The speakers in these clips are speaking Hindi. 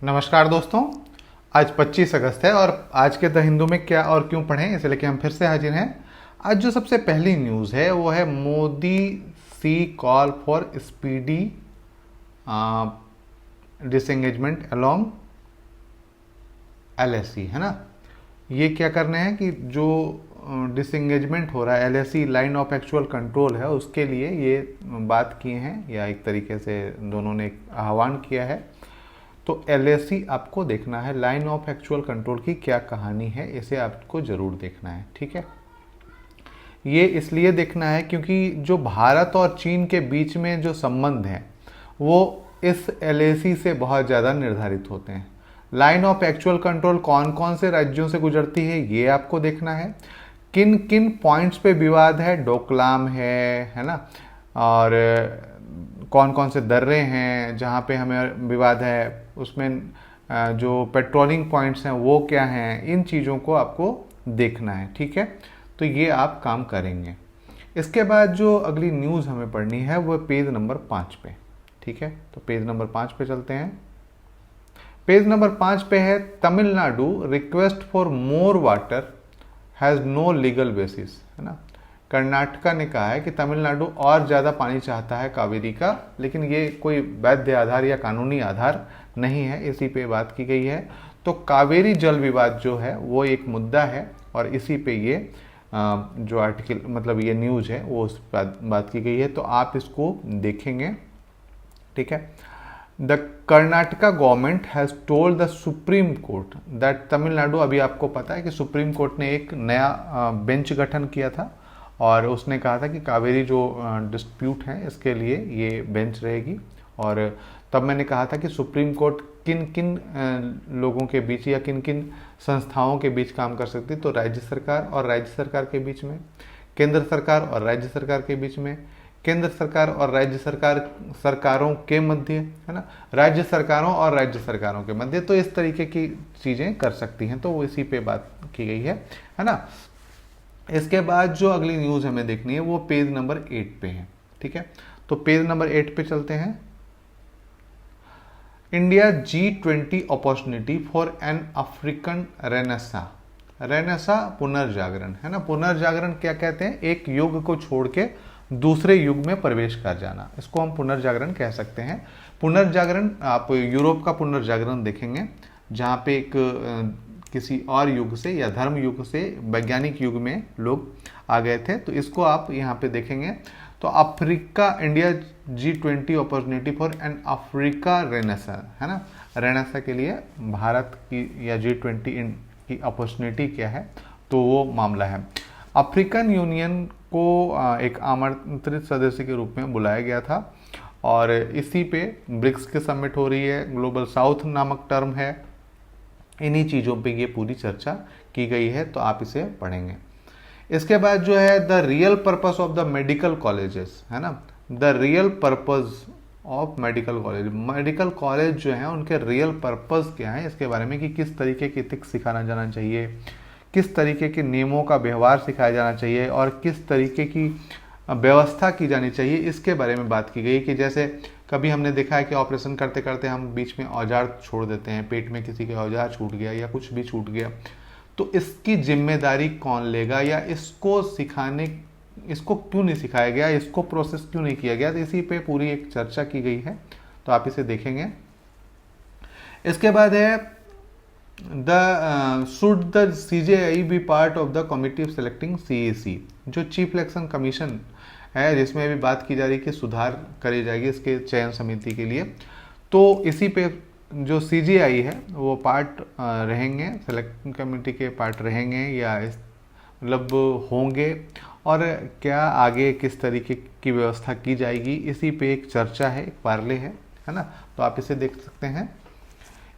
नमस्कार दोस्तों। आज 25 अगस्त है और आज के द हिंदू में क्या और क्यों पढ़ें इसे लेके हम फिर से हाजिर हैं। आज जो सबसे पहली न्यूज़ है वो है Modi Xi call for speedy disengagement along LAC, है ना। ये क्या करना है कि जो डिसएंगेजमेंट हो रहा है LSC line of actual control है उसके लिए ये बात किए हैं, या एक तरीके से दोनों ने एक आह्वान किया है। तो एलएसी आपको देखना है, लाइन ऑफ एक्चुअल कंट्रोल की क्या कहानी है इसे आपको ज़रूर देखना है, ठीक है। ये इसलिए देखना है क्योंकि जो भारत और चीन के बीच में जो संबंध हैं वो इस एलएसी से बहुत ज़्यादा निर्धारित होते हैं। लाइन ऑफ एक्चुअल कंट्रोल कौन कौन से राज्यों से गुजरती है ये आपको देखना है। किन किन पॉइंट्स पे विवाद है, डोकलाम है ना, और कौन कौन से दर्रे हैं जहाँ पे हमें विवाद है, उसमें जो पेट्रोलिंग पॉइंट्स हैं वो क्या हैं, इन चीज़ों को आपको देखना है, ठीक है। तो ये आप काम करेंगे। इसके बाद जो अगली न्यूज़ हमें पढ़नी है वो पेज नंबर 5 पे, ठीक है। तो पेज नंबर 5 पे चलते हैं। पेज नंबर 5 पे है Tamil Nadu request for more water has no legal basis, है ना। कर्नाटका ने कहा है कि तमिलनाडु और ज़्यादा पानी चाहता है कावेरी का, लेकिन ये कोई वैध आधार या कानूनी आधार नहीं है, इसी पे बात की गई है। तो कावेरी जल विवाद जो है वो एक मुद्दा है और इसी पे ये जो आर्टिकल मतलब ये न्यूज़ है वो उस बात की गई है। तो आप इसको देखेंगे, ठीक है। The Karnataka government has told the supreme court that Tamil Nadu, अभी आपको पता है कि सुप्रीम कोर्ट ने एक नया बेंच गठन किया था और उसने कहा था कि कावेरी जो डिस्प्यूट है इसके लिए ये बेंच रहेगी। और तब मैंने कहा था कि सुप्रीम कोर्ट किन किन लोगों के बीच या किन किन संस्थाओं के बीच काम कर सकती, तो राज्य सरकार और राज्य सरकार के बीच में, केंद्र सरकार और राज्य सरकार के बीच में, केंद्र सरकार और राज्य सरकारों के मध्य, है ना, राज्य सरकारों और राज्य सरकारों के मध्य। तो इस तरीके की चीज़ें कर सकती हैं, तो वो इसी पे बात की गई है ना। इसके बाद जो अगली न्यूज़ हमें देखनी है वो पेज नंबर 8 पे है, ठीक है। तो पेज नंबर 8 पे चलते हैं। India G20 opportunity for an African Renaissance. Renaissance पुनर्जागरण, है ना। पुनर्जागरण क्या कहते हैं, एक युग को छोड़ के दूसरे युग में प्रवेश कर जाना, इसको हम पुनर्जागरण कह सकते हैं। पुनर्जागरण आप यूरोप का पुनर्जागरण देखेंगे जहाँ पे एक किसी और युग से या धर्म युग से वैज्ञानिक युग में लोग आ गए थे, तो इसको आप यहाँ पे देखेंगे। तो Africa, India G20 opportunity for an Africa renaissance, है ना। रेनेसा के लिए भारत की या G20 की अपॉर्चुनिटी क्या है, तो वो मामला है। अफ्रीकन यूनियन को एक आमंत्रित सदस्य के रूप में बुलाया गया था और इसी पे ब्रिक्स की समिट हो रही है, ग्लोबल साउथ नामक टर्म है। इन्हीं चीज़ों पे ये पूरी चर्चा की गई है, तो आप इसे पढ़ेंगे। इसके बाद जो है the real purpose of the medical colleges, है ना। The real purpose of medical college, medical college जो है उनके रियल पर्पस क्या है इसके बारे में, कि किस तरीके की एथिक्स सिखाना जाना चाहिए, किस तरीके के नियमों का व्यवहार सिखाया जाना चाहिए और किस तरीके की व्यवस्था की जानी चाहिए, इसके बारे में बात की गई। कि जैसे कभी हमने देखा है कि ऑपरेशन करते करते हम बीच में औजार छोड़ देते हैं, पेट में किसी का औजार छूट गया या कुछ भी छूट गया, तो इसकी जिम्मेदारी कौन लेगा, या इसको सिखाने, इसको क्यों नहीं सिखाया गया, इसको प्रोसेस क्यों नहीं किया गया, तो इसी पे पूरी एक चर्चा की गई है, तो आप इसे देखेंगे। इसके बाद है the should the CJI be part of the committee of selecting CEC, जो चीफ इलेक्शन कमीशन है जिसमें भी बात की जा रही है कि सुधार करी जाएगी इसके चयन समिति के लिए। तो इसी पे जो CJI है वो पार्ट रहेंगे, सेलेक्टिंग कमेटी के पार्ट रहेंगे या मतलब होंगे, और क्या आगे किस तरीके की व्यवस्था की जाएगी, इसी पे एक चर्चा है, एक पार्ले है ना। तो आप इसे देख सकते हैं।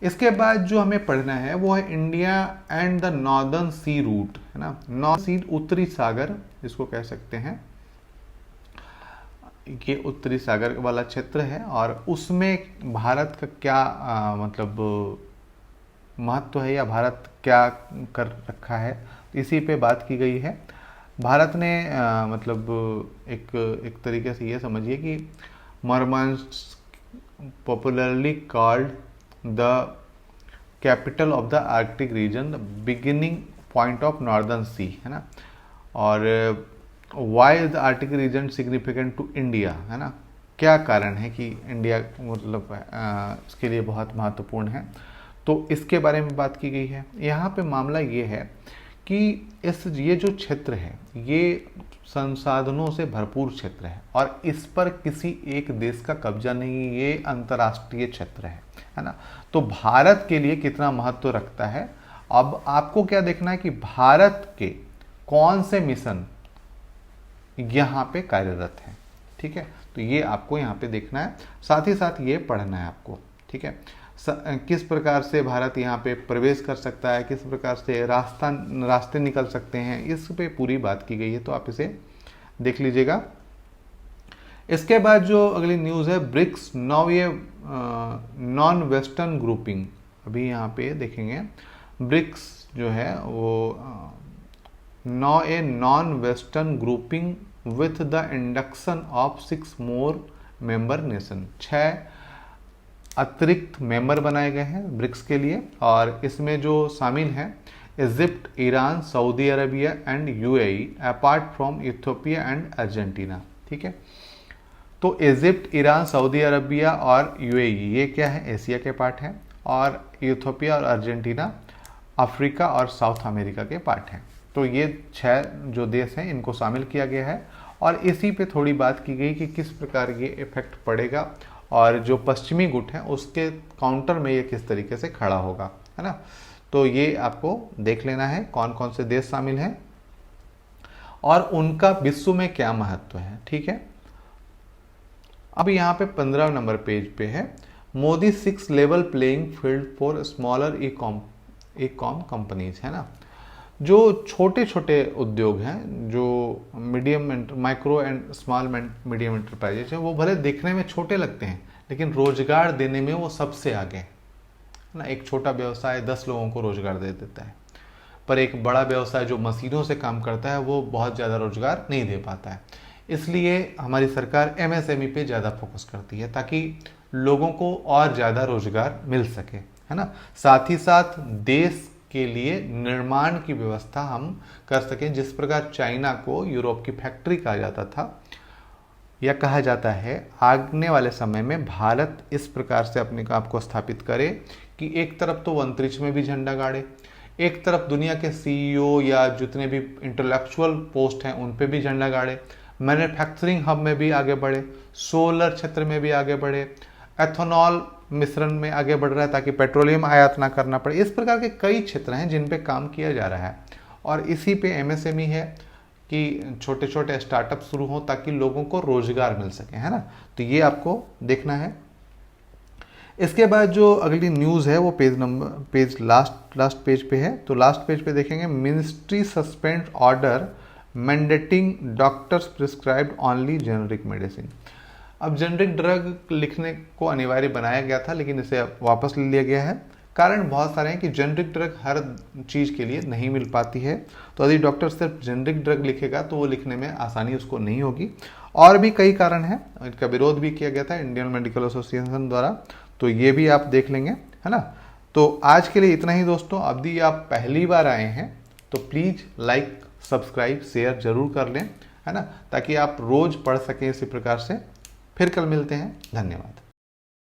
इसके बाद जो हमें पढ़ना है वो है India and the northern sea route, है ना। नॉर्थ सी, उत्तरी सागर जिसको कह सकते हैं, ये उत्तरी सागर वाला क्षेत्र है और उसमें भारत का क्या मतलब महत्व है या भारत क्या कर रखा है, इसी पे बात की गई है। भारत ने मतलब एक तरीके से ये समझिए कि Murmansk popularly called the capital of the Arctic region, beginning point of northern sea, है ना। और why is the Arctic region significant to India, है ना, क्या कारण है कि इंडिया मतलब इसके लिए बहुत महत्वपूर्ण है, तो इसके बारे में बात की गई है। यहाँ पे मामला ये है कि ये जो क्षेत्र है ये संसाधनों से भरपूर क्षेत्र है और इस पर किसी एक देश का कब्जा नहीं, ये अंतर्राष्ट्रीय क्षेत्र है ना। तो भारत के लिए कितना महत्व रखता है, अब आपको क्या देखना है कि भारत के कौन से मिशन यहाँ पे कार्यरत हैं, ठीक है। तो ये आपको यहाँ पे देखना है, साथ ही साथ ये पढ़ना है आपको, ठीक है। किस प्रकार से भारत यहाँ पे प्रवेश कर सकता है, किस प्रकार से रास्ते निकल सकते हैं, इस पे पूरी बात की गई है, तो आप इसे देख लीजिएगा। इसके बाद जो अगली न्यूज़ है, ब्रिक्स नाउ ये नॉन वेस्टर्न ग्रुपिंग, अभी यहाँ पे देखेंगे ब्रिक्स जो है वो now a non western grouping with the induction of 6 more member nation, 6 अतिरिक्त मेंबर बनाए गए हैं ब्रिक्स के लिए, और इसमें जो शामिल हैं Egypt, Iran, Saudi Arabia and UAE apart from Ethiopia and Argentina, ठीक है। तो इजिप्ट, ईरान, सऊदी अरबिया और यूएई ये क्या है, एशिया के पार्ट हैं, और इथियोपिया और अर्जेंटीना अफ्रीका और साउथ अमेरिका के पार्ट हैं। तो ये 6 जो देश हैं इनको शामिल किया गया है, और इसी पे थोड़ी बात की गई कि किस प्रकार ये इफेक्ट पड़ेगा और जो पश्चिमी गुट है उसके काउंटर में ये किस तरीके से खड़ा होगा, है ना। तो ये आपको देख लेना है कौन कौन से देश शामिल हैं और उनका विश्व में क्या महत्व है, ठीक है। अब यहाँ पे 15 नंबर पेज पे है, Modi 6 level playing field for smaller e com companies, है ना। जो छोटे छोटे उद्योग हैं, जो medium micro and small medium enterprises हैं, वो भले देखने में छोटे लगते हैं लेकिन रोजगार देने में वो सबसे आगे है ना। एक छोटा व्यवसाय 10 लोगों को रोजगार दे देता है, पर एक बड़ा व्यवसाय जो मशीनों से काम करता है वो बहुत ज़्यादा रोजगार नहीं दे पाता है। इसलिए हमारी सरकार एमएसएमई पे ज़्यादा फोकस करती है ताकि लोगों को और ज़्यादा रोजगार मिल सके, है ना। साथ ही साथ देश के लिए निर्माण की व्यवस्था हम कर सकें, जिस प्रकार चाइना को यूरोप की फैक्ट्री कहा जाता था या कहा जाता है, आने वाले समय में भारत इस प्रकार से अपने आप को स्थापित करे कि एक तरफ तो वो अंतरिक्ष में भी झंडा गाड़े, एक तरफ दुनिया के सीईओ या जितने भी इंटेलेक्चुअल पोस्ट हैं उन पे भी झंडा गाड़े, मैन्युफैक्चरिंग हब में भी आगे बढ़े, सोलर क्षेत्र में भी आगे बढ़े, एथेनॉल मिश्रण में आगे बढ़ रहा है ताकि पेट्रोलियम आयात ना करना पड़े। इस प्रकार के कई क्षेत्र हैं जिन पे काम किया जा रहा है, और इसी पे एमएसएमई है कि छोटे छोटे स्टार्टअप शुरू हो ताकि लोगों को रोजगार मिल सके, है ना। तो ये आपको देखना है। इसके बाद जो अगली न्यूज़ है वो पेज लास्ट पेज पे है। तो लास्ट पेज पे देखेंगे, ministry suspend order mandating doctors prescribed only generic medicine. अब जेनरिक ड्रग लिखने को अनिवार्य बनाया गया था लेकिन इसे वापस ले लिया गया है। कारण बहुत सारे हैं कि जेनरिक ड्रग हर चीज़ के लिए नहीं मिल पाती है, तो यदि डॉक्टर सिर्फ जेनरिक ड्रग लिखेगा तो वो लिखने में आसानी उसको नहीं होगी। और भी कई कारण हैं, इनका विरोध भी किया गया था इंडियन मेडिकल एसोसिएशन द्वारा, तो ये भी आप देख लेंगे, है ना। तो आज के लिए इतना ही दोस्तों। यदि आप पहली बार आए हैं तो प्लीज़ लाइक, सब्सक्राइब, शेयर जरूर कर लें, है ना, ताकि आप रोज़ पढ़ सकें इसी प्रकार से। फिर कल मिलते हैं, धन्यवाद।